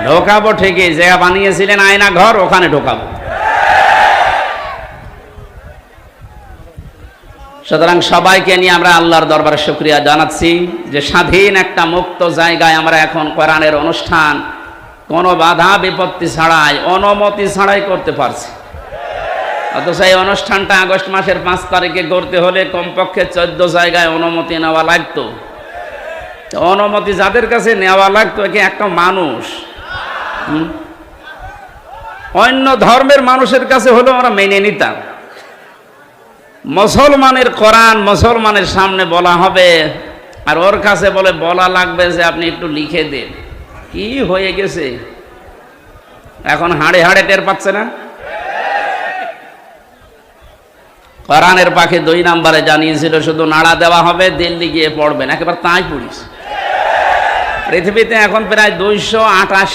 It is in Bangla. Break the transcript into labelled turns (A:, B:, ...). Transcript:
A: ঢোকাবো ঠিকই, জায়গা বানিয়েছিলেন আয়না ঘর, ওখানে ঢোকাবো। সুতরাং সবাইকে নিয়ে আমরা আল্লাহর দরবারে শুকরিয়া জানাচ্ছি যে স্বাধীন একটা মুক্ত জায়গায় আমরা এখন কোরআনের অনুষ্ঠান কোনো বাধা বিপত্তি ছাড়াই, অনুমতি ছাড়াই করতে পারছি। অথচ এই অনুষ্ঠানটা আগস্ট মাসের 5 তারিখে করতে হলে কমপক্ষে 14 জায়গায় অনুমতি নেওয়া লাগতো। অনুমতি যাদের কাছে নেওয়া লাগতো, একে একটা মানুষ, অন্য ধর্মের মানুষের কাছে হলেও আমরা মেনে নিতাম। মুসলমানের কোরআন মুসলমানের সামনে বলা হবে, আর ওর কাছে বলা লাগবে যে আপনি একটু লিখে দেন। কি হয়ে গেছে এখন, হাড়ে হাড়ে টের পাচ্ছে না? কোরআনের পাখি 2 নম্বরে জানিয়েছিল শুধু নাড়া দেওয়া হবে, দিল্লি গিয়ে পড়বেন। একেবারে তাই পড়িস। পৃথিবীতে এখন প্রায় 288